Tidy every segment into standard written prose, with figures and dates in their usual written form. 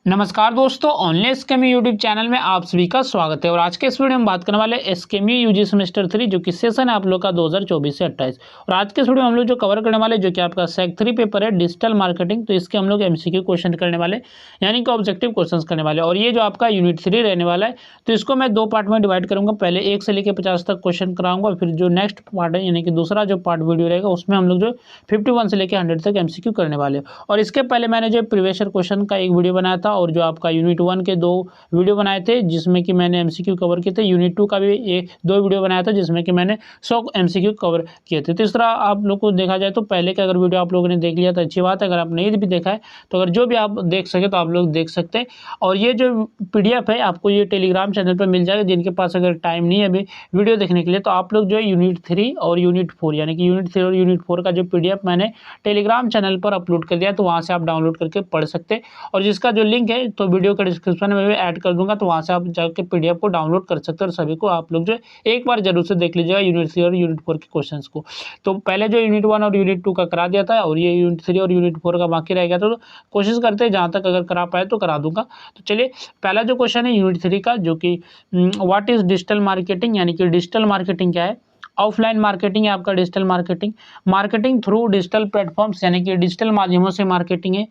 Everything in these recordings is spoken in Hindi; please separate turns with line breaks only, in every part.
नमस्कार दोस्तों, ऑनलाइन स्केमी यूट्यूब चैनल में आप सभी का स्वागत है। और आज के इस वीडियो में बात करने वाले स्केमी यूजी सेमेस्टर 3 जो कि सेशन है आप लोग का 2024 से 28। और आज के इस वीडियो में हम लोग जो कवर करने वाले जो कि आपका सेक 3 पेपर है डिजिटल मार्केटिंग, तो इसके हम लोग एमसीक्यू क्वेश्चन करने वाले, यानी कि ऑब्जेक्टिव क्वेश्चन करने वाले। और ये जो आपका यूनिट 3 रहने वाला है, तो इसको मैं दो पार्ट में डिवाइड करूंगा। पहले 1 से लेकर 50 तक क्वेश्चन कराऊंगा, फिर जो नेक्स्ट पार्ट है यानी कि दूसरा जो पार्ट वीडियो रहेगा उसमें हम लोग जो 51 से लेकर 100 तक एमसीक्यू करने वाले। और इसके पहले मैंने जो प्रीवियस ईयर क्वेश्चन का एक वीडियो बनाया था और जो आपका यूनिट 1 के 2 वीडियो बनाए थे जिसमें कि मैंने एमसीक्यू कवर किए थे। यूनिट 2 का भी एक 2 वीडियो बनाया था जिसमें कि मैंने 100 एमसीक्यू कवर किए थे। तो इस तरह आप लोग को देखा जाए तो पहले का अगर वीडियो आप लोगों ने देख लिया तो अच्छी बात है, अगर आप नहीं भी देखा है तो अगर जो भी आप देख सके तो आप लोग देख सकते हैं। और ये जो पीडीएफ है आपको ये टेलीग्राम चैनल पर मिल जाएगा। जिनके पास अगर टाइम नहीं है अभी वीडियो देखने के लिए, तो आप लोग जो है यूनिट 3 और यूनिट 4 यानी कि यूनिट 3 और यूनिट 4 का जो पीडीएफ मैंने टेलीग्राम चैनल पर अपलोड कर दिया, तो वहाँ से आप डाउनलोड करके पढ़ सकते हैं। और जिसका जो लिंक है तो वीडियो का डिस्क्रिप्शन में भी ऐड कर दूंगा, तो वहाँ से आप जाकर पीडीएफ को डाउनलोड कर सकते हैं। और सभी को आप लोग जो एक बार जरूर से देख लीजिएगा यूनिट 3 और यूनिट 4 के क्वेश्चंस को। तो पहले जो यूनिट 1 और यूनिट 2 का करा दिया था और ये यूनिट 3 और यूनिट 4 का बाकी रह गया था, तो कोशिश करते हैं जहाँ तक अगर करा पाए तो करा दूंगा। तो चलिए पहला जो क्वेश्चन है यूनिट 3 का, जो कि व्हाट इज डिजिटल मार्केटिंग, यानी कि डिजिटल मार्केटिंग क्या है। ऑफलाइन मार्केटिंग है आपका digital marketing, marketing through digital platforms यानी कि डिजिटल माध्यमों से मार्केटिंग है।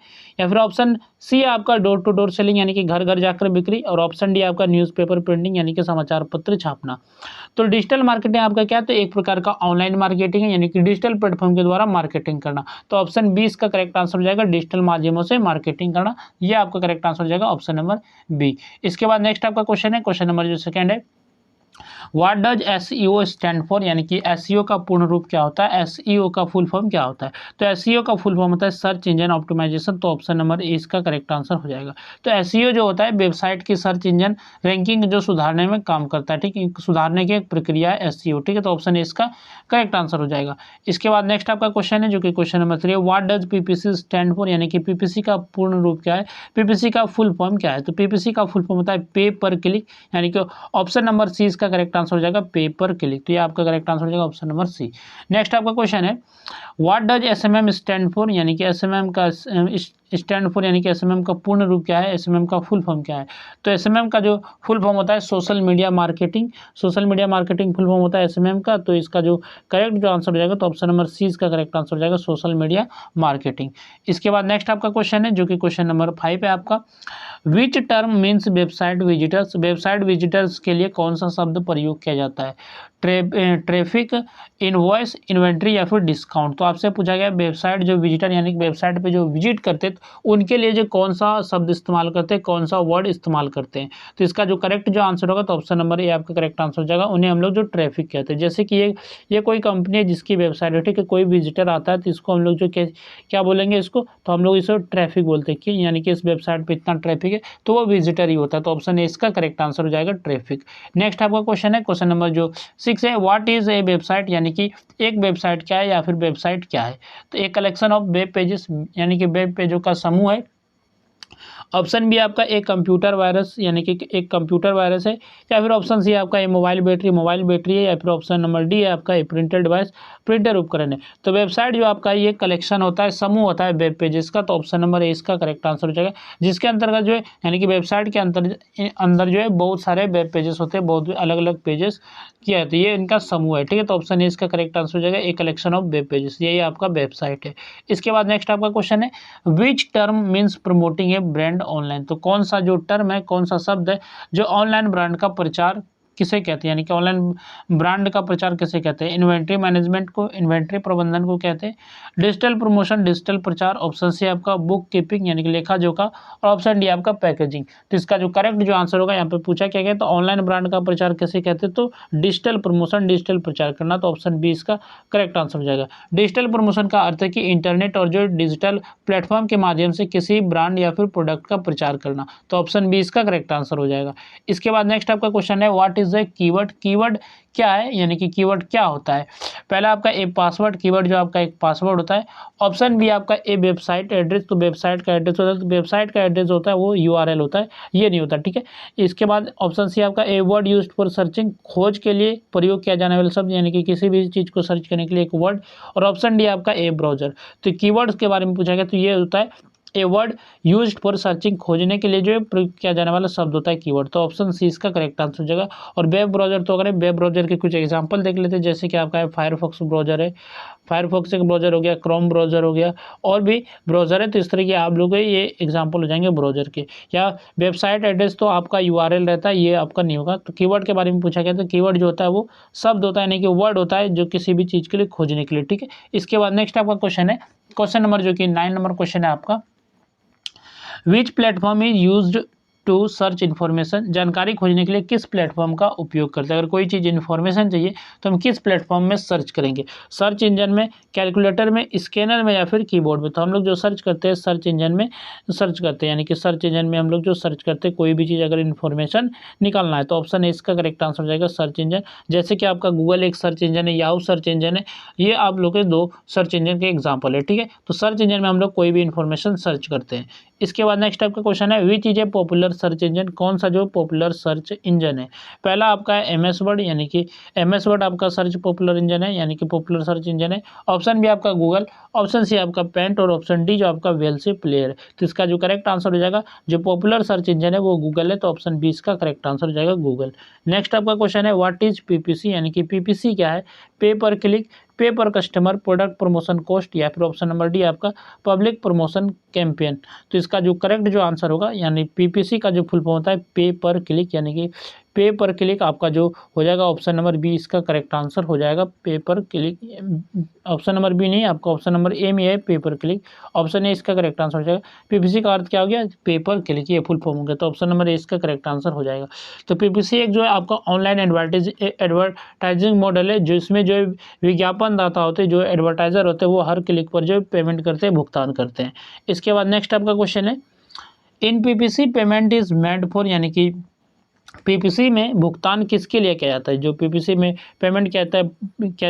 या फिर ऑप्शन सी है आपका डोर टू डोर सेलिंग यानी कि घर घर जाकर बिक्री। और ऑप्शन डी आपका न्यूज़पेपर प्रिंटिंग यानी कि समाचार पत्र छापना। तो डिजिटल मार्केटिंग आपका क्या है, तो एक प्रकार का ऑनलाइन मार्केटिंग है यानी कि डिजिटल प्लेटफॉर्म के द्वारा मार्केटिंग करना। तो ऑप्शन बी इसका करेक्ट आंसर हो जाएगा, डिजिटल माध्यमों से मार्केटिंग करना। ये आपका करेक्ट आंसर हो जाएगा ऑप्शन नंबर बी। इसके बाद नेक्स्ट आपका क्वेश्चन है, क्वेश्चन नंबर जो सेकंड है, what does SEO stand for, यानी कि एसईओ का पूर्ण रूप क्या होता है, एसईओ का फुल फॉर्म क्या होता है। तो एसईओ का फुल फॉर्म होता है सर्च इंजन ऑप्टिमाइजेशन। तो ऑप्शन नंबर ए इसका करेक्ट आंसर हो जाएगा। तो एसईओ जो होता है वेबसाइट की सर्च इंजन रैंकिंग जो सुधारने में काम करता है, ठीक है, सुधारने की एक प्रक्रिया है एसईओ, ठीक है। तो ऑप्शन ए इसका करेक्ट आंसर हो जाएगा। इसके बाद नेक्स्ट आपका क्वेश्चन है जो कि क्वेश्चन नंबर 3 है, what does PPC stand for, यानी कि पीपीसी का पूर्ण रूप क्या है, पीपीसी का फुल फॉर्म क्या है। तो पीपीसी का फुल फॉर्म होता है पे पर क्लिक, यानी कि ऑप्शन नंबर सी इसका करेक्ट आंसर हो जाएगा, पे पर क्लिक। तो ये आपका करेक्ट आंसर हो जाएगा ऑप्शन नंबर सी। नेक्स्ट आपका क्वेश्चन है, what does SMM stand for, यानी कि एसएमएम का स्टैंड फॉर यानी कि एसएमएम का पूर्ण रूप क्या है, एसएमएम का फुल फॉर्म क्या है। तो एसएमएम का जो फुल फॉर्म होता है social media marketing, social media marketing full form होता है एसएमएम का। तो इसका जो करेक्ट जो आंसर हो जाएगा तो ऑप्शन नंबर सी इसका करेक्ट आंसर हो जाएगा, सोशल मीडिया मार्केटिंग। इसके बाद नेक्स्ट आपका क्वेश्चन है जो कि क्वेश्चन नंबर 5 है आपका, which term means website visitors, website visitors के लिए कौन सा शब्द प्रयोग किया जाता है, ट्रैफिक, इनवॉइस, इन्वेंट्री या फिर डिस्काउंट। तो आपसे पूछा गया वेबसाइट जो विजिटर यानी कि वेबसाइट पे जो विजिट करते उनके लिए जो कौन सा शब्द इस्तेमाल करते हैं, कौन सा वर्ड इस्तेमाल करते हैं। तो इसका जो करेक्ट जो आंसर होगा तो ऑप्शन नंबर ए आपका करेक्ट आंसर हो जाएगा। उन्हें हम लोग जो ट्रैफिक कहते हैं। जैसे कि ये कोई कंपनी है जिसकी वेबसाइट है, ठीक है, कोई विजिटर आता है तो इसको हम लोग जो क्या बोलेंगे इसको, तो हम लोग इसे ट्रैफिक बोलते हैं कि यानी कि इस वेबसाइट पर इतना ट्रैफिक है तो वो विजिटर ही होता है। तो ऑप्शन ए इसका करेक्ट आंसर हो जाएगा ट्रैफिक। नेक्स्ट आपका क्वेश्चन है क्वेश्चन नंबर जो 6 है, व्हाट इज ए वेबसाइट, यानी कि एक वेबसाइट क्या है या फिर वेबसाइट क्या है। तो एक कलेक्शन ऑफ वेब पेजेस यानी कि वेब पेजों का समूह है। ऑप्शन बी आपका एक कंप्यूटर वायरस यानी कि एक कंप्यूटर वायरस है। या फिर ऑप्शन सी आपका ये मोबाइल बैटरी है। या फिर ऑप्शन नंबर डी है आपका ये प्रिंटर डिवाइस, प्रिंटर उपकरण है। तो वेबसाइट जो आपका ये कलेक्शन होता है, समूह होता है वेब पेजेस का। तो ऑप्शन नंबर ए इसका करेक्ट आंसर हो जाएगा, जिसके अंतर्गत जो है यानी कि वेबसाइट के अंदर जो है बहुत सारे वेब पेजेस होते हैं, बहुत अलग अलग पेजेस किया है, तो ये इनका समूह है, ठीक है। तो ऑप्शन ए इसका करेक्ट आंसर हो जाएगा, a collection of web pages, यही आपका वेबसाइट है। इसके बाद नेक्स्ट आपका क्वेश्चन है, which term means promoting A brand online. तो कौन सा जो टर्म है, कौन सा शब्द है जो ऑनलाइन ब्रांड का प्रचार किसे कहते हैं, यानी कि ऑनलाइन ब्रांड का प्रचार किसे कहते हैं। इन्वेंट्री मैनेजमेंट को, इन्वेंट्री प्रबंधन को कहते हैं। डिजिटल प्रमोशन, डिजिटल प्रचार। ऑप्शन सी आपका बुक कीपिंग यानी कि लेखा जोखा। और ऑप्शन डी आपका पैकेजिंग। तो इसका जो करेक्ट जो आंसर होगा, यहाँ पे पूछा क्या गया, तो ऑनलाइन ब्रांड का प्रचार किसे कहते हैं, तो डिजिटल प्रमोशन, डिजिटल प्रचार करना। तो ऑप्शन बी इसका करेक्ट आंसर हो जाएगा। डिजिटल प्रमोशन का अर्थ है कि इंटरनेट और जो डिजिटल प्लेटफॉर्म के माध्यम से किसी ब्रांड या फिर प्रोडक्ट का प्रचार करना। तो ऑप्शन बी इसका करेक्ट आंसर हो जाएगा। इसके बाद नेक्स्ट आपका क्वेश्चन है, what is a keyword, keyword क्या है, यानी कि कीवर्ड क्या होता है। पहला आपका ए पासवर्ड, कीवर्ड जो आपका एक पासवर्ड होता है। ऑप्शन बी आपका ए वेबसाइट एड्रेस, तो वेबसाइट का एड्रेस होता है, तो वेबसाइट का एड्रेस होता है वो यूआरएल होता है, ये नहीं होता, ठीक है। इसके बाद ऑप्शन सी आपका a word used for searching, खोज के लिए प्रयोग किया जाने वाला शब्द, यानी कि किसी भी चीज़ को सर्च करने के लिए एक वर्ड। और ऑप्शन डी आपका ए ब्राउजर। तो कीवर्ड्स के बारे में पूछा गया तो ये होता है a word used for searching, खोजने के लिए जो है प्रयोग किया जाने वाला शब्द होता है कीवर्ड। तो ऑप्शन सी इसका करेक्ट आंसर हो जाएगा। और वेब ब्राउजर, तो अगर वेब ब्राउजर के कुछ एग्जांपल देख लेते हैं, जैसे कि आपका है फायरफॉक्स ब्राउजर है, फायरफॉक्स एक ब्राउजर हो गया, क्रोम ब्राउजर हो गया, और भी ब्राउजर है। तो इस तरह के आप लोग ये एग्जांपल हो जाएंगे ब्राउजर के। या वेबसाइट एड्रेस, तो आपका यूआरएल रहता है, ये आपका नहीं होगा। तो कीवर्ड के बारे में पूछा गया, तो कीवर्ड जो होता है वो शब्द होता है, यानी कि वर्ड होता है जो किसी भी चीज़ के लिए खोजने के लिए, ठीक है। इसके बाद नेक्स्ट आपका क्वेश्चन है, क्वेश्चन नंबर जो कि 9 नंबर क्वेश्चन है आपका, which platform is used to search information, जानकारी खोजने के लिए किस प्लेटफॉर्म का उपयोग करते हैं। अगर कोई चीज़ इन्फॉर्मेशन चाहिए तो हम किस प्लेटफॉर्म में सर्च करेंगे, सर्च इंजन में, कैलकुलेटर में, स्कैनर में, या फिर कीबोर्ड में। तो हम लोग जो सर्च करते हैं सर्च इंजन में सर्च करते हैं, यानी कि सर्च इंजन में हम लोग जो सर्च करते हैं कोई भी चीज़ अगर इन्फॉर्मेशन निकालना है, तो ऑप्शन ए इसका करेक्ट आंसर हो जाएगा सर्च इंजन। जैसे कि आपका गूगल एक सर्च इंजन है, याहू सर्च इंजन है, ये आप लोग के दो सर्च इंजन के एग्जाम्पल है, ठीक है। तो सर्च इंजन में हम लोग कोई भी इन्फॉर्मेशन सर्च करते हैं। इसके बाद नेक्स्ट आपका क्वेश्चन है, which is a popular search engine, कौन सा जो पॉपुलर सर्च इंजन है। पहला आपका है एमएस वर्ड, यानी कि एमएस वर्ड आपका सर्च पॉपुलर इंजन है, यानी कि पॉपुलर सर्च इंजन है। ऑप्शन बी आपका गूगल, ऑप्शन सी आपका पेंट, और ऑप्शन डी जो आपका वेलसी प्लेयर है। तो इसका जो करेक्ट आंसर हो जाएगा, जो पॉपुलर सर्च इंजन है वो गूगल है, तो ऑप्शन बी इसका करेक्ट आंसर हो जाएगा गूगल। नेक्स्ट आपका क्वेश्चन है, व्हाट इज पीपीसी, यानी कि पीपीसी क्या है। पे पर क्लिक, पे पर कस्टमर, प्रोडक्ट प्रमोशन कॉस्ट, या फिर ऑप्शन नंबर डी आपका पब्लिक प्रमोशन कैंपेन। तो इसका जो करेक्ट जो आंसर होगा, यानी पीपीसी का जो फुल फॉर्म होता है पे पर क्लिक, यानी कि पे पर क्लिक आपका जो हो जाएगा ऑप्शन नंबर बी इसका करेक्ट आंसर हो जाएगा, पे पर क्लिक। ऑप्शन नंबर बी नहीं, आपका ऑप्शन नंबर ए में है पे पर क्लिक, ऑप्शन ए इसका करेक्ट आंसर हो जाएगा। पीपीसी का अर्थ क्या हो गया, पे पर क्लिक, ये फुल फॉर्म हो गया, तो ऑप्शन नंबर ए इसका करेक्ट आंसर हो जाएगा। तो पीपीसी एक जो है आपका ऑनलाइन एडवर्टाइजिंग मॉडल है, जो इसमें जो विज्ञापन दाता होते हैं, जो एडवर्टाइजर होते हैं, वो हर क्लिक पर जो पेमेंट करते हैं, भुगतान करते हैं। इसके बाद नेक्स्ट आपका क्वेश्चन है, in PPC payment is made for, यानी कि पीपीसी में भुगतान किसके लिए किया जाता है। जो पीपीसी में पेमेंट किया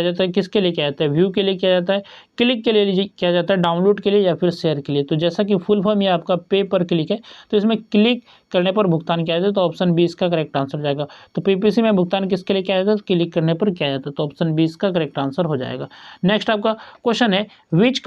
जाता है किसके लिए किया जाता है, व्यू के लिए किया जाता है, क्लिक के लिए किया जाता है, डाउनलोड के लिए, या फिर शेयर के लिए। तो जैसा कि फुल फॉर्म ये आपका पे पर क्लिक है, तो इसमें क्लिक करने पर भुगतान किया जाता है, तो ऑप्शन बी इसका करेक्ट आंसर हो जाएगा। तो पीपीसी में भुगतान किसके लिए किया जाता है, तो क्लिक करने पर किया जाता है, तो ऑप्शन बी इसका करेक्ट आंसर हो जाएगा। नेक्स्ट आपका क्वेश्चन है, which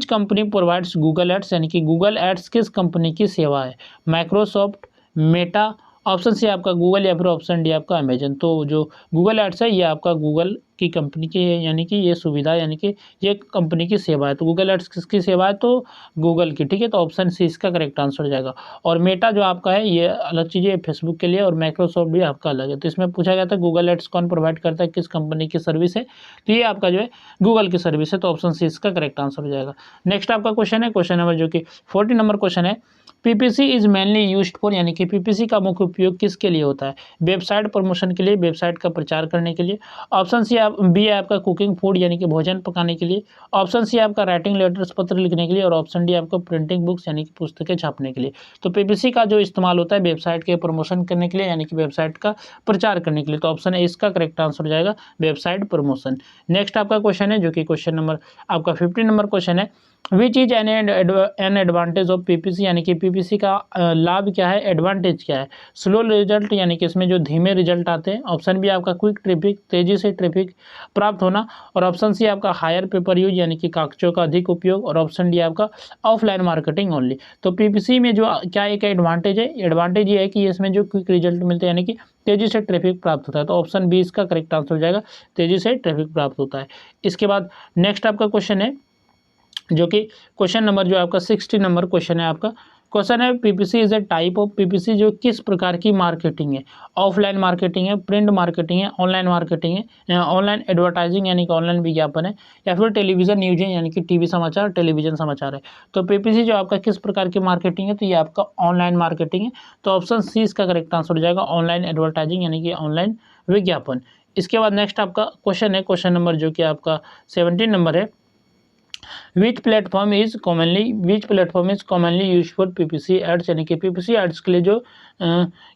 company provides Google ads, यानी कि गूगल एड्स किस कंपनी की सेवा है। माइक्रोसॉफ्ट, मेटा, ऑप्शन सी आपका गूगल, या फिर ऑप्शन डी आपका अमेजन। तो जो गूगल एड्स है ये आपका गूगल की कंपनी की है, यानी कि ये सुविधा, यानी कि ये कंपनी की सेवा है। तो गूगल एड्स किसकी सेवा है, तो गूगल की, ठीक है। तो ऑप्शन सी इसका करेक्ट आंसर हो जाएगा। और मेटा जो आपका है ये अलग चीज़ है फेसबुक के लिए, और माइक्रोसॉफ्ट भी आपका अलग है। तो इसमें पूछा गया था गूगल एड्स कौन प्रोवाइड करता है, किस कंपनी की सर्विस है, तो ये आपका जो है गूगल की सर्विस है, तो ऑप्शन सी इसका करेक्ट आंसर हो जाएगा। नेक्स्ट आपका क्वेश्चन है, क्वेश्चन नंबर जो कि 14 नंबर क्वेश्चन है, PPC is mainly used for, यानी कि पीपीसी का मुख्य उपयोग किसके लिए होता है। वेबसाइट प्रमोशन के लिए, वेबसाइट का प्रचार करने के लिए। ऑप्शन सी बी है आपका कुकिंग फूड, यानी कि भोजन पकाने के लिए। ऑप्शन सी आपका राइटिंग लेटर्स, पत्र लिखने के लिए। और ऑप्शन डी आपका प्रिंटिंग बुक्स, यानी कि पुस्तकें छापने के लिए। तो पीपीसी का जो इस्तेमाल होता है वेबसाइट के प्रमोशन करने के लिए, यानी कि वेबसाइट का प्रचार करने के लिए। तो ऑप्शन ए इसका करेक्ट आंसर हो जाएगा, वेबसाइट प्रमोशन। नेक्स्ट आपका क्वेश्चन है जो कि क्वेश्चन नंबर आपका 15 नंबर क्वेश्चन है, which is an advantage of PPC, यानी कि पीपीसी का लाभ क्या है, एडवांटेज क्या है। स्लो रिजल्ट, यानी कि इसमें जो धीमे रिजल्ट आते हैं। ऑप्शन बी आपका क्विक ट्रैफिक, तेजी से ट्रैफिक प्राप्त होना। और ऑप्शन सी आपका हायर पेपर यूज, यानी कि कागजों का अधिक उपयोग। और ऑप्शन डी आपका ऑफलाइन मार्केटिंग ओनली। तो पीपीसी में जो क्या एक एडवांटेज है, एडवांटेज ये है कि इसमें जो क्विक रिजल्ट मिलते हैं, यानी कि तेजी से ट्रैफिक प्राप्त होता है। तो ऑप्शन बी इसका करेक्ट आंसर हो जाएगा, तेजी से ट्रैफिक प्राप्त होता है। इसके बाद नेक्स्ट आपका क्वेश्चन है जो कि क्वेश्चन नंबर जो आपका 60 नंबर क्वेश्चन है आपका, क्वेश्चन है PPC is a type of, PPC जो किस प्रकार की मार्केटिंग है। ऑफलाइन मार्केटिंग है, प्रिंट मार्केटिंग है, ऑनलाइन मार्केटिंग है, ऑनलाइन एडवर्टाइजिंग यानी कि ऑनलाइन विज्ञापन है, या फिर टेलीविजन न्यूज है, यानी कि टीवी समाचार, टेलीविजन समाचार है। तो पीपीसी जो आपका किस प्रकार की मार्केटिंग है, तो ये आपका ऑनलाइन मार्केटिंग है। तो ऑप्शन सी इसका करेक्ट आंसर हो जाएगा, ऑनलाइन एडवर्टाइजिंग यानी कि ऑनलाइन विज्ञापन। इसके बाद नेक्स्ट आपका क्वेश्चन है, क्वेश्चन नंबर जो कि आपका 17 नंबर है, which platform is commonly use for PPC ads, यानी कि पीपीसी एड्स के लिए जो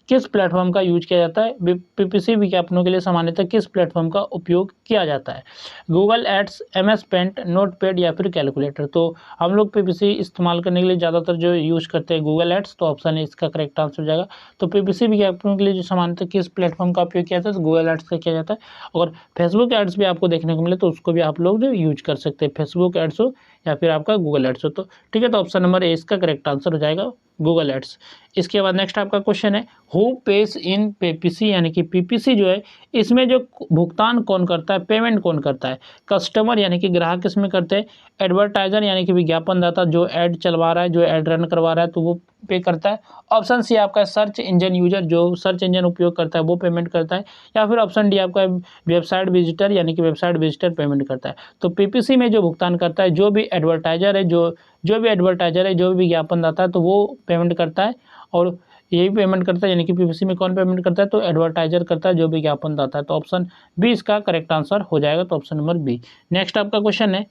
किस प्लेटफॉर्म का यूज किया जाता है, पीपीसी विज्ञापनों के लिए सामान्यतः किस प्लेटफॉर्म का उपयोग किया जाता है। Google ads, MS Paint, Notepad, या फिर कैलकुलेटर। तो हम लोग पीपीसी इस्तेमाल करने के लिए ज़्यादातर जो यूज करते हैं गूगल एड्स, तो ऑप्शन है इसका करेक्ट आंसर हो जाएगा। तो पीपीसी विज्ञापनों के लिए जो सामान्यतः किस प्लेटफॉर्म का उपयोग किया जाता है, तो गूगल एड्स का किया जाता है। और फेसबुक एड्स भी आपको देखने को मिले तो उसको भी आप लोग जो यूज कर सकते हैं। फेसबुक एड्स एड्स हो या फिर आपका गूगल एड्स हो। तो ठीक है, तो ऑप्शन नंबर ए इसका करेक्ट आंसर हो जाएगा, गूगल एड्स। इसके बाद नेक्स्ट आपका क्वेश्चन है, हु पेज इन पीपीसी, यानी कि पीपीसी जो है इसमें जो भुगतान कौन करता है, पेमेंट कौन करता है? कस्टमर यानी कि ग्राहक इसमें करते हैं, एडवर्टाइजर यानी कि विज्ञापनदाता जो ऐड चलवा रहा है, जो ऐड रन करवा रहा है तो वो पे करता है। ऑप्शन सी आपका सर्च इंजन यूजर, जो सर्च इंजन उपयोग करता है वो पेमेंट करता है, या फिर ऑप्शन डी आपका वेबसाइट विजिटर यानी कि वेबसाइट विजिटर पेमेंट करता है। तो पीपीसी में जो भुगतान करता है, जो भी एडवर्टाइजर है, जो भी विज्ञापनदाता है तो वो पेमेंट करता है, और यही पेमेंट करता है, यानी कि पीपीसी में कौन पेमेंट करता है? तो एडवर्टाइजर करता है, जो विज्ञापनदाता है। तो ऑप्शन बी इसका करेक्ट आंसर हो जाएगा, तो ऑप्शन नंबर बी। नेक्स्ट आपका क्वेश्चन है,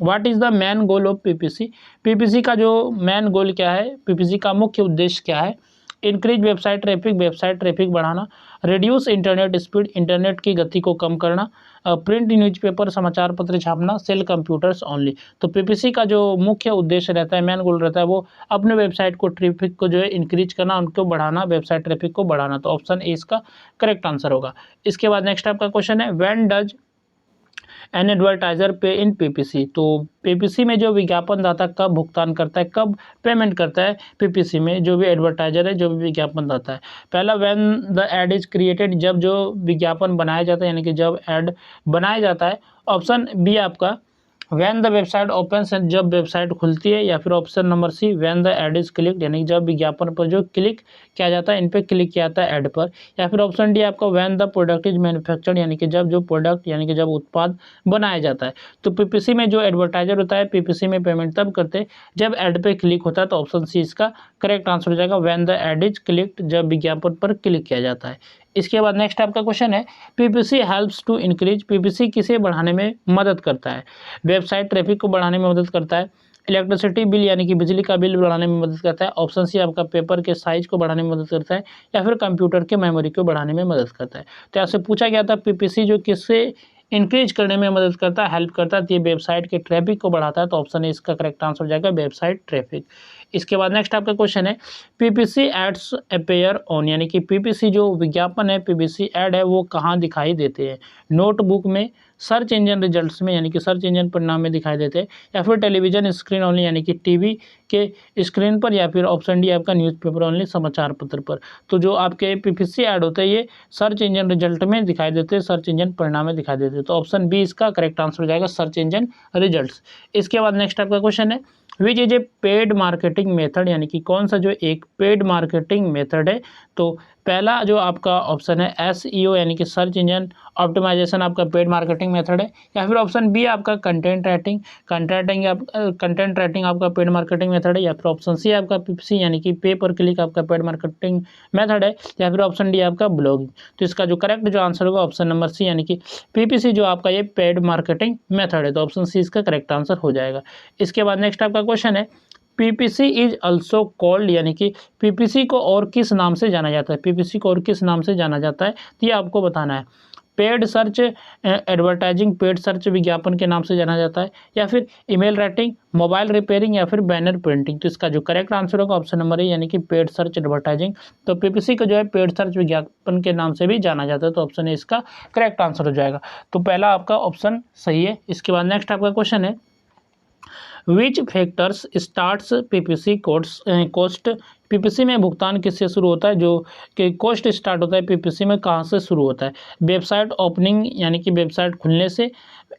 what is the man goal of PPC? PPC का जो मैन गोल क्या है, पीपीसी का मुख्य उद्देश्य क्या है? इंक्रीज वेबसाइट ट्रैफिक बढ़ाना, रिड्यूस इंटरनेट स्पीड, इंटरनेट की गति को कम करना, प्रिंट न्यूज़पेपर समाचार पत्र छापना, सेल कंप्यूटर्स ओनली। तो पीपीसी का जो मुख्य उद्देश्य रहता है, मैन गोल रहता है, वो अपने वेबसाइट को ट्रैफिक को जो है इंक्रीज करना, उनको बढ़ाना, वेबसाइट ट्रैफिक को बढ़ाना। तो ऑप्शन ए इसका करेक्ट आंसर होगा। इसके बाद नेक्स्ट आपका क्वेश्चन है, व्हेन डज एन एडवर्टाइजर पे इन पीपीसी? तो पीपीसी में जो विज्ञापनदाता कब भुगतान करता है, कब पेमेंट करता है पीपीसी में जो भी एडवर्टाइजर है, जो भी विज्ञापनदाता है? पहला, when the ad is created, जब जो विज्ञापन बनाया जाता है, यानी कि जब ऐड बनाया जाता है। ऑप्शन बी आपका व्हेन द वेबसाइट ओपन्स, जब वेबसाइट खुलती है, या फिर option number C when the ad is click, यानी जब विज्ञापन पर जो क्लिक किया जाता है, इन पे क्लिक किया जाता है ऐड पर, या फिर ऑप्शन डी आपका when the product is manufactured, यानी कि जब जो प्रोडक्ट यानी कि जब उत्पाद बनाया जाता है। तो पीपीसी में जो एडवर्टाइजर होता है, पीपीसी में पेमेंट तब करते हैं जब ऐड पे क्लिक होता है। तो ऑप्शन सी इसका करेक्ट आंसर हो जाएगा, when the ad is clicked, जब विज्ञापन पर क्लिक किया जाता है। इसके बाद नेक्स्ट आपका क्वेश्चन है, PPC helps to increase, PPC किसे बढ़ाने में मदद करता है? वेबसाइट ट्रैफिक को बढ़ाने में मदद करता है, इलेक्ट्रिसिटी बिल यानी कि बिजली का बिल बढ़ाने में मदद करता है, ऑप्शन सी आपका पेपर के साइज को बढ़ाने में मदद करता है, या फिर कंप्यूटर के मेमोरी को बढ़ाने में मदद करता है। तो आपसे पूछा गया था पीपीसी जो किससे इंक्रीज करने में मदद करता है, हेल्प करता है, तो ये वेबसाइट के ट्रैफिक को बढ़ाता है। तो ऑप्शन ए इसका करेक्ट आंसर हो जाएगा, वेबसाइट ट्रैफिक। इसके बाद नेक्स्ट आपका क्वेश्चन है, पीपीसी एड्स अपीयर ऑन, यानी कि पीपीसी जो विज्ञापन है, पीपीसी एड है, वो कहाँ दिखाई देते हैं? नोटबुक में, सर्च इंजन रिजल्ट्स में, यानी कि सर्च इंजन परिणाम में दिखाई देते हैं, या फिर टेलीविजन स्क्रीन ओनली, यानी कि टीवी के स्क्रीन पर, या फिर ऑप्शन डी आपका न्यूज़पेपर ओनली, समाचार पत्र पर। तो जो आपके पीपीसी ऐड होते हैं ये सर्च इंजन रिजल्ट में दिखाई देते हैं, सर्च इंजन परिणाम में दिखाई देते हैं। तो ऑप्शन बी इसका करेक्ट आंसर हो जाएगा, सर्च इंजन रिजल्ट्स। इसके बाद नेक्स्ट आपका क्वेश्चन है, which is a paid marketing method, यानी कि कौन सा जो एक पेड मार्केटिंग मेथड है? तो पहला जो आपका ऑप्शन है एसईओ, यानी कि सर्च इंजन ऑप्टिमाइजेशन आपका पेड मार्केटिंग मेथड है, या फिर ऑप्शन बी आपका कंटेंट राइटिंग आपका पेड मार्केटिंग मेथड है, या फिर ऑप्शन सी आपका पीपीसी यानी कि पे पर क्लिक आपका पेड मार्केटिंग मेथड है, या फिर ऑप्शन डी आपका ब्लॉगिंग। तो इसका जो करेक्ट जो आंसर होगा ऑप्शन नंबर सी, यानी कि पीपीसी जो आपका ये पेड मार्केटिंग मेथड है। तो ऑप्शन सी इसका करेक्ट आंसर हो जाएगा। इसके बाद नेक्स्ट आपका क्वेश्चन है, पीपीसी इज ऑल्सो कॉल्ड, यानी कि पीपीसी को और किस नाम से जाना जाता है? पीपीसी को और किस नाम से जाना जाता है, तो ये आपको बताना है। Paid search advertising, paid search विज्ञापन के नाम से जाना जाता है, या फिर ईमेल राइटिंग, मोबाइल रिपेयरिंग, या फिर बैनर प्रिंटिंग। तो इसका जो करेक्ट आंसर होगा ऑप्शन नंबर ए, यानी कि पेड सर्च एडवर्टाइजिंग। तो पीपीसी को जो है पेड सर्च विज्ञापन के नाम से भी जाना जाता है। तो ऑप्शन ए इसका करेक्ट आंसर हो जाएगा। तो पहला आपका ऑप्शन सही है। इसके बाद नेक्स्ट आपका क्वेश्चन है, विच factors starts PPC cost, PPC में भुगतान किससे शुरू होता है? जो कि कॉस्ट स्टार्ट होता है पीपीसी में कहाँ से शुरू होता है? वेबसाइट ओपनिंग, यानी कि वेबसाइट खुलने से,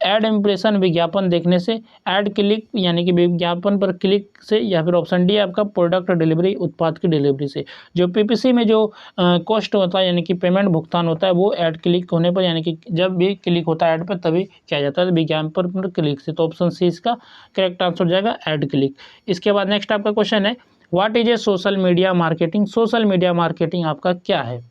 ऐड इम्प्रेशन विज्ञापन देखने से, ऐड क्लिक यानी कि विज्ञापन पर क्लिक से, या फिर ऑप्शन डी आपका प्रोडक्ट डिलीवरी, उत्पाद की डिलीवरी से। जो पीपीसी में जो कॉस्ट होता है यानी कि पेमेंट भुगतान होता है वो ऐड क्लिक होने पर, यानी कि जब भी क्लिक होता है ऐड पर तभी किया जाता है, विज्ञापन पर क्लिक से। तो ऑप्शन सी इसका करेक्ट आंसर हो जाएगा, ऐड क्लिक। इसके बाद नेक्स्ट आपका क्वेश्चन है, what is a social media marketing, social media marketing आपका क्या है?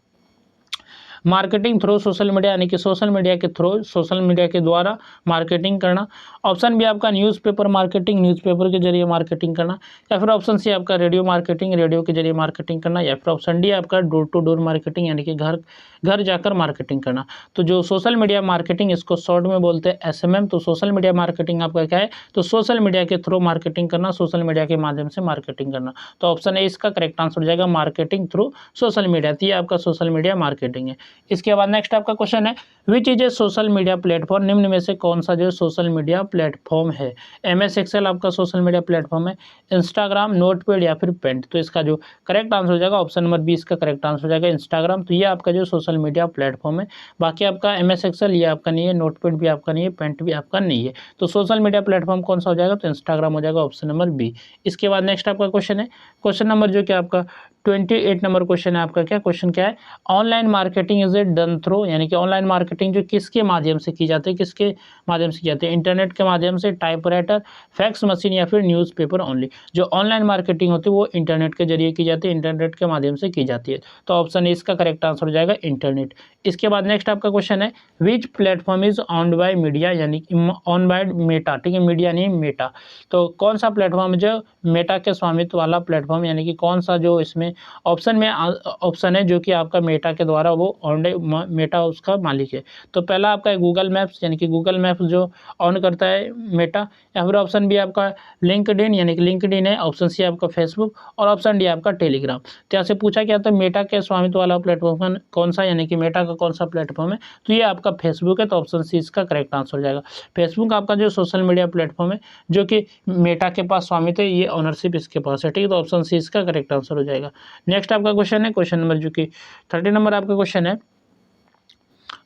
मार्केटिंग थ्रू सोशल मीडिया, यानी कि सोशल मीडिया के थ्रू, सोशल मीडिया के द्वारा मार्केटिंग करना। ऑप्शन बी आपका न्यूज़पेपर मार्केटिंग, न्यूज़पेपर के जरिए मार्केटिंग करना, या फिर ऑप्शन सी आपका रेडियो मार्केटिंग, रेडियो के जरिए मार्केटिंग करना, या फिर ऑप्शन डी आपका डोर टू डोर मार्केटिंग, यानी कि घर घर जाकर मार्केटिंग करना। तो जो सोशल मीडिया मार्केटिंग, इसको शॉर्ट में बोलते हैं एसएमएम। तो सोशल मीडिया मार्केटिंग आपका क्या है? तो सोशल मीडिया के थ्रू मार्केटिंग करना, सोशल मीडिया के माध्यम से मार्केटिंग करना। तो ऑप्शन ए इसका करेक्ट आंसर हो जाएगा, मार्केटिंग थ्रू सोशल मीडिया। तो ये आपका सोशल मीडिया मार्केटिंग है। इसके बाद नेक्स्ट आपका क्वेश्चन है which is a social media platform, निम्न में से कौन सा जो सोशल मीडिया प्लेटफॉर्म है। MS एक्सेल आपका सोशल मीडिया प्लेटफॉर्म है, इंस्टाग्राम, नोटपैड या फिर पेंट। तो इसका जो करेक्ट आंसर हो जाएगा ऑप्शन नंबर 20 का करेक्ट आंसर हो जाएगा इंस्टाग्राम। तो ये आपका जो सोशल मीडिया प्लेटफॉर्म है। बाकी आपका MS एक्सेल ये आपका नहीं है, नोटपैड भी आपका नहीं है, पेंट भी आपका नहीं है। तो सोशल मीडिया प्लेटफॉर्म कौन सा हो जाएगा, तो इंस्टाग्राम हो जाएगा ऑप्शन नंबर बी। इसके बाद नेक्स्ट आपका क्वेश्चन है, क्वेश्चन नंबर जो कि आपका 28 नंबर क्वेश्चन है आपका, क्या क्वेश्चन क्या है, online marketing is a done through, यानी कि ऑनलाइन मार्केटिंग जो किसके माध्यम से की जाती है, किसके माध्यम से की जाती है, इंटरनेट के माध्यम से, टाइपराइटर, फैक्स मशीन या फिर न्यूज़पेपर ओनली। जो ऑनलाइन मार्केटिंग होती है वो इंटरनेट के जरिए की जाती है, इंटरनेट के माध्यम से की जाती है। तो ऑप्शन ए इसका करेक्ट आंसर हो जाएगा इंटरनेट। इसके बाद नेक्स्ट आपका क्वेश्चन है which platform is owned by media, यानी कि ऑन बाय मेटा, ठीक है, मीडिया नहीं मेटा। तो कौन सा प्लेटफॉर्म जो मेटा के स्वामित्व वाला प्लेटफॉर्म, यानी कि कौन सा जो इसमें ऑप्शन में ऑप्शन है जो कि आपका मेटा के द्वारा वो ऑन, मेटा उसका मालिक है। तो पहला आपका है गूगल मैप्स, यानी कि गूगल मैप्स जो ऑन करता है मेटा, या फिर ऑप्शन बी आपका लिंक्डइन, यानी कि लिंक्डइन है, ऑप्शन सी आपका फेसबुक, और ऑप्शन डी आपका टेलीग्राम। तो यहाँ से पूछा क्या था, मेटा के स्वामित्व वाला प्लेटफॉर्म कौन सा, यानी कि मेटा का कौन सा प्लेटफॉर्म है, तो ये आपका फेसबुक है। तो ऑप्शन सी इसका करेक्ट आंसर हो जाएगा। फेसबुक आपका जो सोशल मीडिया प्लेटफॉर्म है जो कि मेटा के पास स्वामित्व है, ये ऑनरशिप इसके पास है, ठीक है। तो ऑप्शन सी इसका करेक्ट आंसर हो जाएगा। नेक्स्ट आपका क्वेश्चन है, क्वेश्चन नंबर जो कि 30 नंबर आपका क्वेश्चन है,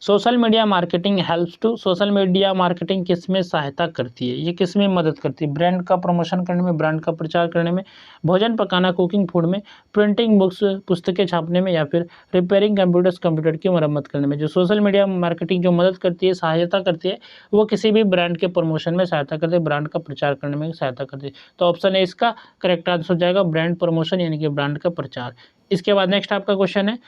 social media marketing helps to, social media marketing किस में सहायता करती है, ये किस में मदद करती है, ब्रांड का प्रमोशन करने में, ब्रांड का प्रचार करने में, भोजन पकाना कुकिंग फूड में, प्रिंटिंग बुक्स पुस्तकें छापने में, या फिर रिपेयरिंग कंप्यूटर्स कंप्यूटर की मरम्मत करने में। जो सोशल मीडिया मार्केटिंग जो मदद करती है, सहायता करती है, वो किसी भी ब्रांड के प्रमोशन में सहायता करती है, ब्रांड का प्रचार करने में सहायता करती है। तो ऑप्शन है इसका करेक्ट आंसर हो जाएगा ब्रांड प्रमोशन, यानी कि ब्रांड का प्रचार। इसके बाद नेक्स्ट आपका क्वेश्चन है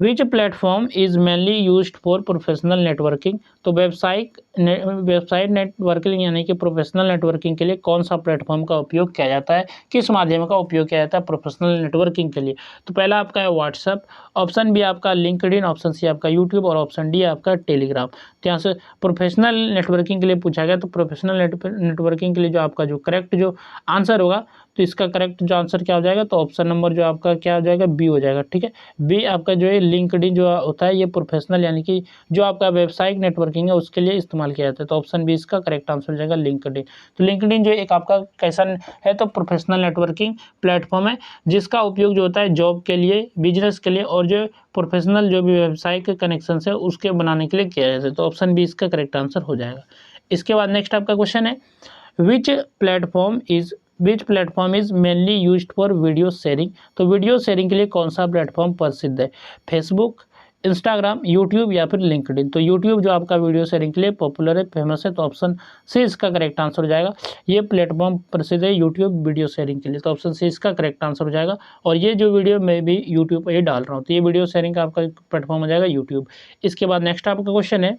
which platform is mainly used for professional networking. तो वेबसाइट नेटवर्किंग यानी कि प्रोफेशनल नेटवर्किंग के लिए कौन सा प्लेटफॉर्म का उपयोग किया जाता है, किस माध्यम का उपयोग किया जाता है प्रोफेशनल नेटवर्किंग के लिए। तो पहला आपका है व्हाट्सएप, ऑप्शन बी आपका लिंक्डइन, ऑप्शन सी आपका यूट्यूब, और ऑप्शन डी आपका टेलीग्राम। तो यहाँ से प्रोफेशनल नेटवर्किंग के लिए पूछा गया, तो प्रोफेशनल नेटवर्किंग के लिए जो आपका जो करेक्ट जो आंसर होगा, तो इसका करेक्ट जो आंसर क्या हो जाएगा, तो ऑप्शन नंबर जो आपका क्या हो जाएगा, बी हो जाएगा, ठीक है। बी आपका जो है लिंक्डइन जो होता है ये प्रोफेशनल, यानी कि जो आपका वेबसाइट नेटवर्किंग है उसके लिए इस्तेमाल किया जाता है। तो ऑप्शन बी इसका करेक्ट आंसर हो जाएगा लिंक्डइन। तो लिंक्डइन जो एक आपका कैसा है, तो प्रोफेशनल नेटवर्किंग प्लेटफॉर्म है जिसका उपयोग जो होता है जॉब के लिए, बिजनेस के लिए, और जो प्रोफेशनल जो भी व्यवसाय के कनेक्शन है उसके बनाने के लिए किया जाता है। तो ऑप्शन बी इसका करेक्ट आंसर हो जाएगा। इसके बाद नेक्स्ट आपका क्वेश्चन है which platform is mainly used for video sharing. तो वीडियो शेयरिंग के लिए कौन सा प्लेटफॉर्म प्रसिद्ध है, फेसबुक, इंस्टाग्राम, यूट्यूब या फिर लिंक्डइन। तो यूट्यूब जो आपका वीडियो शेयरिंग के लिए पॉपुलर है, फेमस है। तो ऑप्शन सी इसका करेक्ट आंसर हो जाएगा। ये प्लेटफॉर्म प्रसिद्ध है यूट्यूब वीडियो शेयरिंग के लिए। तो ऑप्शन सी इसका करेक्ट आंसर हो जाएगा। और ये जो वीडियो मैं भी यूट्यूब पर ही डाल रहा हूँ, तो ये वीडियो शेयरिंग का आपका प्लेटफॉर्म हो जाएगा यूट्यूब। इसके बाद नेक्स्ट आपका क्वेश्चन है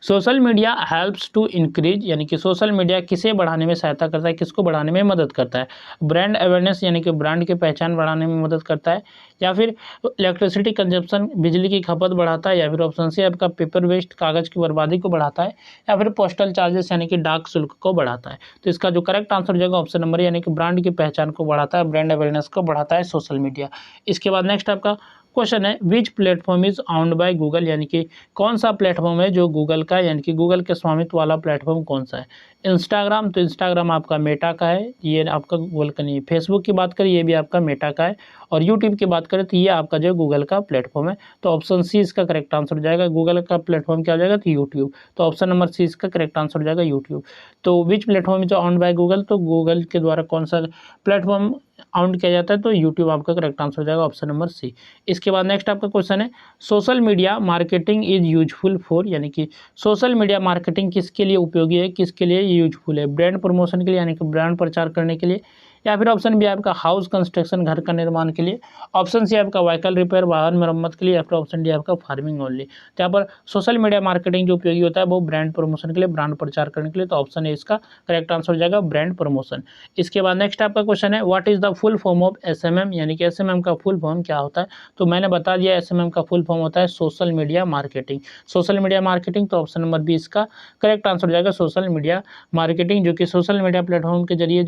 social media helps to increase, यानी कि सोशल मीडिया किसे बढ़ाने में सहायता करता है, किसको बढ़ाने में मदद करता है, ब्रांड अवेयरनेस यानी कि ब्रांड की पहचान बढ़ाने में मदद करता है, या फिर इलेक्ट्रिसिटी कंजप्शन बिजली की खपत बढ़ाता है, या फिर ऑप्शन सी आपका पेपर वेस्ट कागज़ की बर्बादी को बढ़ाता है, या फिर पोस्टल चार्जेस यानी कि डाक शुल्क को बढ़ाता है। तो इसका जो करेक्ट आंसर हो जाएगा ऑप्शन नंबर यानी कि ब्रांड की पहचान को बढ़ाता है, ब्रांड अवेयरनेस को बढ़ाता है सोशल मीडिया। इसके बाद नेक्स्ट आपका क्वेश्चन है which platform is owned by Google, यानी कि कौन सा प्लेटफॉर्म है जो गूगल का, यानी कि गूगल के स्वामित्व वाला प्लेटफॉर्म कौन सा है। इंस्टाग्राम, तो इंस्टाग्राम आपका मेटा का है, ये आपका गूगल का नहीं है। फेसबुक की बात करें ये भी आपका मेटा का है, और यूट्यूब की बात करें तो ये आपका जो गूगल का प्लेटफॉर्म है। तो ऑप्शन सी इसका करेक्ट आंसर हो जाएगा। गूगल का प्लेटफॉर्म क्या हो जाएगा, तो यूट्यूब। तो ऑप्शन नंबर सी इसका करेक्ट आंसर हो जाएगा यूट्यूब। तो विच platform is owned by Google, तो गूगल के द्वारा कौन सा प्लेटफॉर्म ऑन किया जाता है, तो यूट्यूब आपका करेक्ट आंसर हो जाएगा ऑप्शन नंबर सी। इसके बाद नेक्स्ट आपका क्वेश्चन है social media marketing is useful for, यानी कि सोशल मीडिया मार्केटिंग किसके लिए उपयोगी है, किसके लिए यूजफुल है, ब्रांड प्रमोशन के लिए यानी कि ब्रांड प्रचार करने के लिए, या फिर ऑप्शन बी आपका हाउस कंस्ट्रक्शन घर का निर्माण के लिए, ऑप्शन सी आपका व्हीकल रिपेयर वाहन मरम्मत के लिए, या फिर ऑप्शन डी आपका फार्मिंग ओनली। तो यहाँ पर सोशल मीडिया मार्केटिंग जो उपयोगी होता है वो ब्रांड प्रमोशन के लिए, ब्रांड प्रचार करने के लिए। तो ऑप्शन है इसका करेक्ट आंसर हो जाएगा ब्रांड प्रमोशन। इसके बाद नेक्स्ट आपका क्वेश्चन है what is the full form of SMM, यानी कि SMM का फुल फॉर्म क्या होता है। तो मैंने बता दिया SMM का फुल फॉर्म होता है social media marketing. Social media marketing, तो ऑप्शन नंबर बी इसका करेक्ट आंसर हो जाएगा सोशल मीडिया मार्केटिंग, जो कि सोशल मीडिया प्लेटफॉर्म के जरिए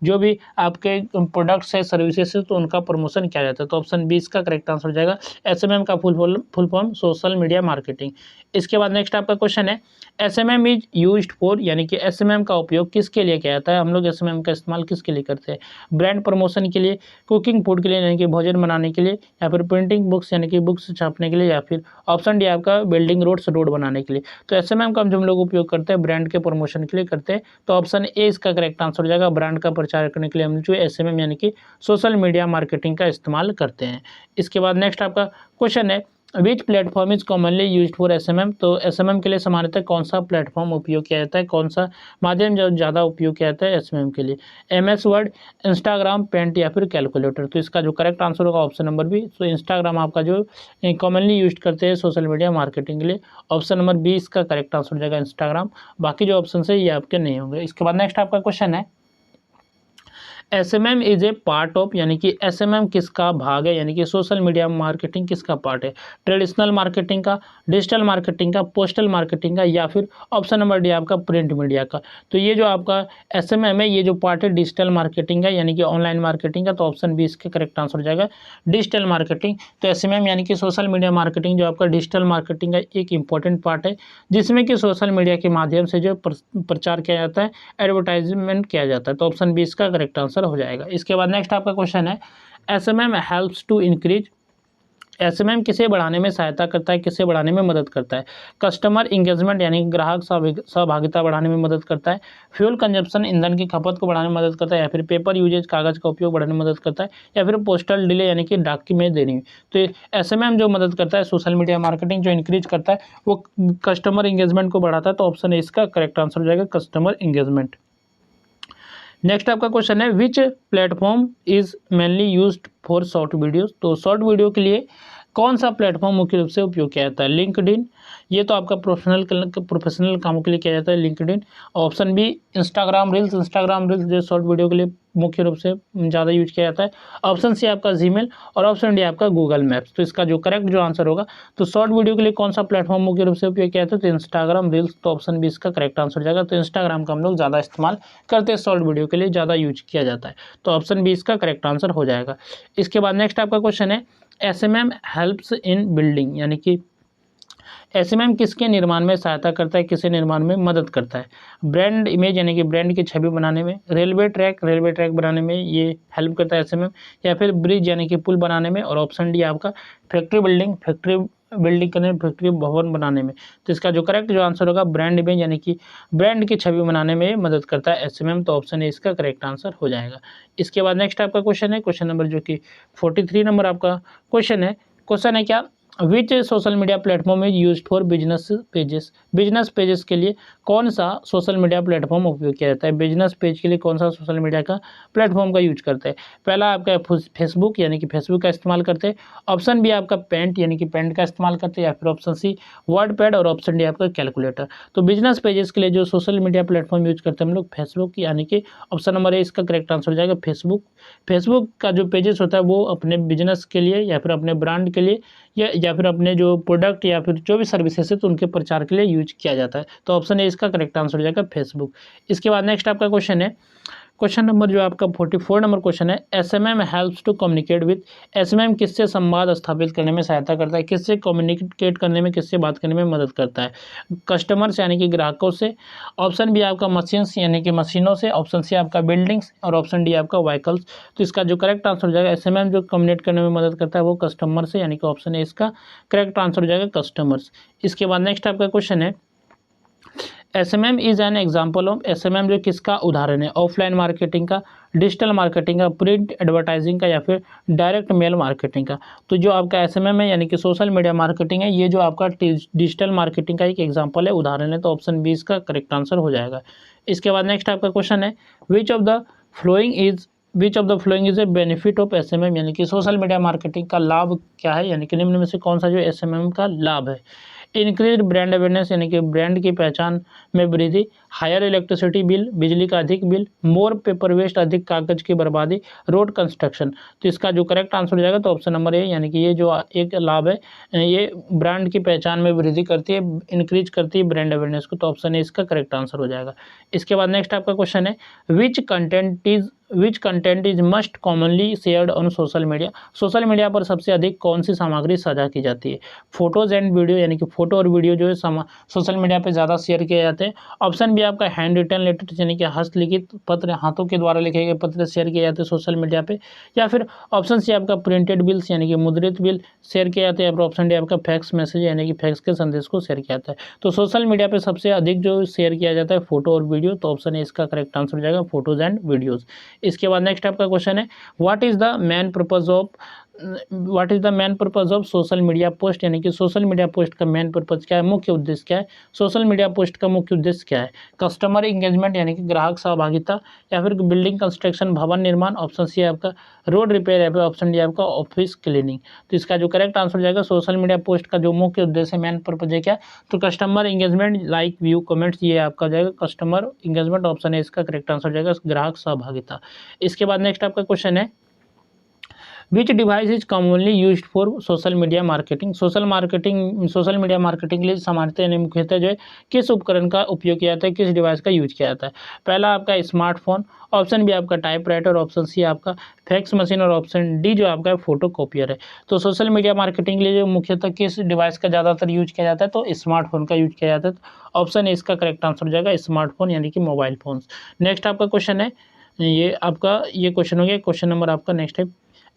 जो भी आपके प्रोडक्ट्स है, सर्विसेज है, तो उनका प्रमोशन किया जाता है। तो ऑप्शन बी इसका करेक्ट आंसर हो जाएगा। एसएमएम का full form social media marketing. इसके बाद नेक्स्ट आपका क्वेश्चन है, एसएमएम इज यूज्ड फॉर, यानी कि एसएमएम का उपयोग किसके लिए किया जाता है? हम लोग एसएमएम का इस्तेमाल किसके लिए करते हैं? ब्रांड प्रमोशन के लिए, कुकिंग फूड के लिए यानी कि भोजन बनाने के लिए, या फिर प्रिंटिंग बुक्स यानी कि बुक्स छापने के लिए, या फिर ऑप्शन डी आपका बिल्डिंग रोड बनाने के लिए। तो एसएमएम का जो हम लोग उपयोग करते हैं ब्रांड के प्रमोशन के लिए करते हैं। तो ऑप्शन ए इसका करेक्ट आंसर हो जाएगा। ब्रांड का प्रचार करने के लिए हम जो एसएमएम यानी कि सोशल मीडिया मार्केटिंग का इस्तेमाल करते हैं। इसके बाद नेक्स्ट आपका क्वेश्चन है, which platform is commonly used for SMM? तो एसएमएम के लिए सामान्यतः कौन सा प्लेटफॉर्म उपयोग किया जाता है, कौन सा माध्यम जो ज़्यादा उपयोग किया जाता है एसएमएम के लिए? एमएस वर्ड, इंस्टाग्राम, पेंट या फिर कैलकुलेटर? तो इसका जो करेक्ट आंसर होगा ऑप्शन नंबर बी। तो इंस्टाग्राम आपका जो कॉमनली यूज करते हैं सोशल मीडिया मार्केटिंग के लिए, ऑप्शन नंबर बी इसका करेक्ट आंसर हो जाएगा इंस्टाग्राम। बाकी जो ऑप्शन है ये आपके नहीं होंगे। इसके बाद नेक्स्ट आपका क्वेश्चन है, SMM is a part of, यानी कि एसएमएम किसका भाग है, यानी कि सोशल मीडिया मार्केटिंग किसका पार्ट है? ट्रेडिशनल मार्केटिंग का, डिजिटल मार्केटिंग का, पोस्टल मार्केटिंग का, या फिर ऑप्शन नंबर डी आपका प्रिंट मीडिया का? तो ये जो आपका एसएमएम है ये जो पार्ट है डिजिटल मार्केटिंग है, यानी कि ऑनलाइन मार्केटिंग का। तो ऑप्शन बी इसका करेक्ट आंसर हो जाएगा डिजिटल मार्केटिंग। तो एसएमएम यानी कि सोशल मीडिया मार्केटिंग जो आपका डिजिटल मार्केटिंग का एक इंपॉर्टेंट पार्ट है, जिसमें कि सोशल मीडिया के माध्यम से जो प्रचार किया जाता है, एडवर्टाइजमेंट किया जाता है। तो ऑप्शन बी इसका करेक्ट आंसर हो जाएगा। इसके बाद नेक्स्ट आपका क्वेश्चन है, SMM helps to increase, SMM किसे बढ़ाने में सहायता करता है, किसे बढ़ाने में मदद करता है? कस्टमर इंगेजमेंट यानी ग्राहक सहभागिता बढ़ाने में मदद करता है, फ्यूल कंजप्शन ईंधन की खपत को बढ़ाने में मदद करता है, या फिर पेपर यूजेज कागज का उपयोग बढ़ाने में मदद करता है, या फिर पोस्टल डिले यानी कि डाक में देरी में? तो एसएमएम जो मदद करता है सोशल मीडिया मार्केटिंग जो इंक्रीज करता है वो कस्टमर इंगेजमेंट को बढ़ाता है। तो ऑप्शन ए इसका करेक्ट आंसर हो जाएगा कस्टमर इंगेजमेंट। नेक्स्ट आपका क्वेश्चन है, which platform is mainly used for short videos? तो शॉर्ट वीडियो के लिए कौन सा प्लेटफॉर्म मुख्य रूप से उपयोग किया जाता है? लिंक्डइन, ये तो आपका प्रोफेशनल कामों के लिए किया जाता है LinkedIn. Option B Instagram reels, Instagram reels जो शॉर्ट वीडियो के लिए मुख्य रूप से ज़्यादा यूज किया जाता है। ऑप्शन सी आपका जीमेल, और ऑप्शन डी आपका गूगल मैप्स। तो इसका जो करेक्ट जो आंसर होगा, तो शॉर्ट वीडियो के लिए कौन सा प्लेटफॉर्म मुख्य रूप से उपयोग किया जाता है? तो इंस्टाग्राम रील्स। तो ऑप्शन बी इसका करेक्ट आंसर हो जाएगा। तो इंस्टाग्राम का हम लोग ज़्यादा इस्तेमाल करते हैं, शॉर्ट वीडियो के लिए ज़्यादा यूज किया जाता है। तो ऑप्शन बी इसका करेक्ट आंसर हो जाएगा। इसके बाद नेक्स्ट आपका क्वेश्चन है, एसएमएम हेल्प्स इन बिल्डिंग, यानी कि एसएमएम किसके निर्माण में सहायता करता है, किसे निर्माण में मदद करता है? ब्रांड इमेज यानी कि ब्रांड की छवि बनाने में, रेलवे ट्रैक बनाने में ये हेल्प करता है एसएमएम, या फिर ब्रिज यानी कि पुल बनाने में, और ऑप्शन डी आपका फैक्ट्री बिल्डिंग करने में, फैक्ट्री भवन बनाने में। तो इसका जो करेक्ट जो आंसर होगा ब्रांड इमेज यानी कि ब्रांड की छवि बनाने में मदद करता है एसएमएम। तो ऑप्शन ए इसका करेक्ट आंसर हो जाएगा। इसके बाद नेक्स्ट आपका क्वेश्चन है, क्वेश्चन नंबर जो कि 43 नंबर आपका क्वेश्चन है क्या, which social media platform is used for business pages के लिए कौन सा सोशल मीडिया प्लेटफॉर्म उपयोग किया जाता है? बिजनेस पेज के लिए कौन सा सोशल मीडिया का प्लेटफॉर्म का यूज करते हैं? पहला आपका फेसबुक यानी कि फेसबुक का इस्तेमाल करते हैं, ऑप्शन बी आपका पेंट यानी कि पेंट का इस्तेमाल करते हैं, या फिर ऑप्शन सी वर्डपैड, और ऑप्शन डी आपका कैलकुलेटर। तो बिजनेस पेजेस के लिए जो सोशल मीडिया प्लेटफॉर्म यूज करते हैं हम लोग फेसबुक, यानी कि ऑप्शन नंबर ए इसका करेक्ट आंसर हो जाएगा फेसबुक का जो पेजेस होता है वो अपने बिजनेस के लिए, या फिर अपने ब्रांड के लिए, या फिर अपने जो प्रोडक्ट या फिर जो भी सर्विसेज है तो उनके प्रचार के लिए यूज किया जाता है। तो ऑप्शन ए इसका करेक्ट आंसर हो जाएगा फेसबुक। इसके बाद नेक्स्ट आपका क्वेश्चन है, क्वेश्चन नंबर जो आपका 44 नंबर क्वेश्चन है, SMM helps to communicate with, SMM किससे संवाद स्थापित करने में सहायता करता है, किससे कम्युनिकेट करने में, किससे बात करने में मदद करता है? कस्टमर्स यानी कि ग्राहकों से, ऑप्शन बी आपका मशीन्स यानी कि मशीनों से, ऑप्शन सी आपका बिल्डिंग्स, और ऑप्शन डी आपका व्हीकल्स। तो इसका जो करेक्ट आंसर हो जाएगा, एसएमएम जो कम्युनिकेट करने में मदद करता है वो कस्टमर से, यानी कि ऑप्शन ए इसका करेक्ट आंसर हो जाएगा कस्टमर्स। इसके बाद नेक्स्ट आपका क्वेश्चन है, SMM is an example of, SMM जो किसका उदाहरण है? ऑफलाइन मार्केटिंग का, डिजिटल मार्केटिंग का, प्रिंट एडवर्टाइजिंग का, या फिर डायरेक्ट मेल मार्केटिंग का? तो जो आपका एसएमएम है यानी कि सोशल मीडिया मार्केटिंग है, ये जो आपका डिजिटल मार्केटिंग का एक एग्जाम्पल है, उदाहरण है। तो ऑप्शन बी इसका करेक्ट आंसर हो जाएगा। इसके बाद नेक्स्ट आपका क्वेश्चन है, which of the following is a benefit of SMM, यानी कि सोशल मीडिया मार्केटिंग का लाभ क्या है, यानी कि निम्न में से कौन सा जो एसएमएम का लाभ है? इंक्रीज ब्रांड अवेयरनेस यानी कि ब्रांड की पहचान में वृद्धि, हायर इलेक्ट्रिसिटी बिल, बिजली का अधिक बिल, मोर पेपर वेस्ट, अधिक कागज की बर्बादी, रोड कंस्ट्रक्शन। तो इसका जो करेक्ट आंसर हो जाएगा तो ऑप्शन नंबर ए, यानी कि ये जो एक लाभ है ये ब्रांड की पहचान में वृद्धि करती है, इंक्रीज करती है ब्रांड अवेयरनेस को। तो ऑप्शन ए इसका करेक्ट आंसर हो जाएगा। इसके बाद नेक्स्ट आपका क्वेश्चन है, which content is which content is most commonly shared on social media, social media पर सबसे अधिक कौन सी सामग्री साझा की जाती है। फोटोज़ एंड वीडियो, यानी कि फोटो और वीडियो जो है सोशल मीडिया पर ज़्यादा शेयर किए जाते हैं। ऑप्शन बी आपका हैंड रिटन लेटर, यानी कि हस्तलिखित पत्र, हाथों के द्वारा लिखे गए पत्र शेयर किए जाते हैं सोशल मीडिया पे। या फिर ऑप्शन सी आपका प्रिंटेड बिल्स, यानी कि मुद्रित बिल शेयर किया जाता है। या फिर ऑप्शन डी आपका फैक्स मैसेज, यानी कि फैक्स के संदेश को शेयर किया जाता है। तो सोशल मीडिया पे सबसे अधिक जो शेयर किया जाता है फोटो और वीडियो, तो ऑप्शन ए इसका करेक्ट आंसर हो जाएगा फोटोज एंड वीडियोज। इसके बाद नेक्स्ट आपका क्वेश्चन है, what is the main purpose of social media post, यानी कि सोशल मीडिया पोस्ट का मेन पर्पज क्या है, मुख्य उद्देश्य क्या है। सोशल मीडिया पोस्ट का मुख्य उद्देश्य क्या है, कस्टमर इंगेजमेंट, यानी कि ग्राहक सहभागिता, या फिर बिल्डिंग कंस्ट्रक्शन, भवन निर्माण, ऑप्शन सी है आपका रोड रिपेयर, या फिर ऑप्शन डी आपका ऑफिस क्लीनिंग। तो इसका जो करेक्ट आंसर हो जाएगा, सोशल मीडिया पोस्ट का जो मुख्य उद्देश्य मेन पर्पज है क्या, तो customer engagement, like, view, comments, ये आपका हो जाएगा कस्टमर इंगेजमेंट, ऑप्शन है इसका करेक्ट आंसर हो जाएगा ग्राहक सहभागिता। इसके बाद नेक्स्ट आपका क्वेश्चन है, विच device is commonly used for social media marketing, social media marketing के लिए सामान्यतः यानी मुख्यतः जो है किस उपकरण का उपयोग किया जाता है, किस डिवाइस का यूज किया जाता है। पहला आपका स्मार्टफोन, ऑप्शन बी आपका टाइपराइटर, ऑप्शन सी आपका फैक्स मशीन, और ऑप्शन डी जो आपका फोटो कॉपियर है। तो सोशल मीडिया मार्केटिंग के लिए जो मुख्यतः किस डिवाइस का ज़्यादातर यूज किया जाता है, तो स्मार्टफोन का यूज किया जाता है। तो ऑप्शन ए इसका करेक्ट आंसर हो जाएगा स्मार्टफोन, यानी कि मोबाइल फोन्स। नेक्स्ट आपका क्वेश्चन है, ये क्वेश्चन हो गया। क्वेश्चन नंबर आपका नेक्स्ट है,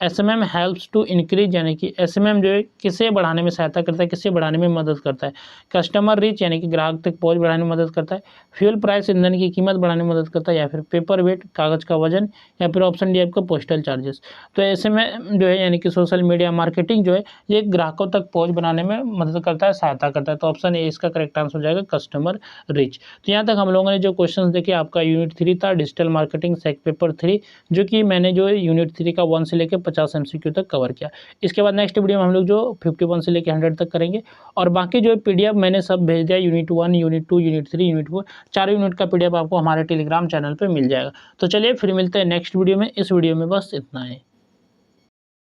SMM हेल्प्स टू इंक्रीज, यानी कि SMM जो है किसे बढ़ाने में सहायता करता है, किसे बढ़ाने में मदद करता है। कस्टमर रीच, यानी कि ग्राहक तक पहुंच बढ़ाने में मदद करता है। फ्यूल प्राइस, ईंधन की कीमत बढ़ाने में मदद करता है। या फिर पेपर वेट, कागज़ का वजन, या फिर ऑप्शन डी आपका पोस्टल चार्जेस। तो SMM जो है यानी कि सोशल मीडिया मार्केटिंग जो है ये ग्राहकों तक पहुँच बनाने में मदद करता है, सहायता करता है। तो ऑप्शन ए इसका करेक्ट आंसर हो जाएगा कस्टमर रीच। तो यहाँ तक हम लोगों ने जो क्वेश्चन देखे, आपका यूनिट 3 था डिजिटल मार्केटिंग सेक पेपर 3, जो कि मैंने जो यूनिट 3 का 1 से लेकर 50 MCQ तक कवर किया। इसके बाद नेक्स्ट वीडियो में हम लोग जो 51 से लेकर 100 तक करेंगे, और बाकी जो PDF मैंने सब भेज दिया, unit 1, unit 2, unit 3, unit 4, 4 unit का PDF आपको हमारे टेलीग्राम चैनल पर मिल जाएगा। तो चलिए फिर मिलते हैं नेक्स्ट वीडियो में। इस वीडियो में बस इतना है।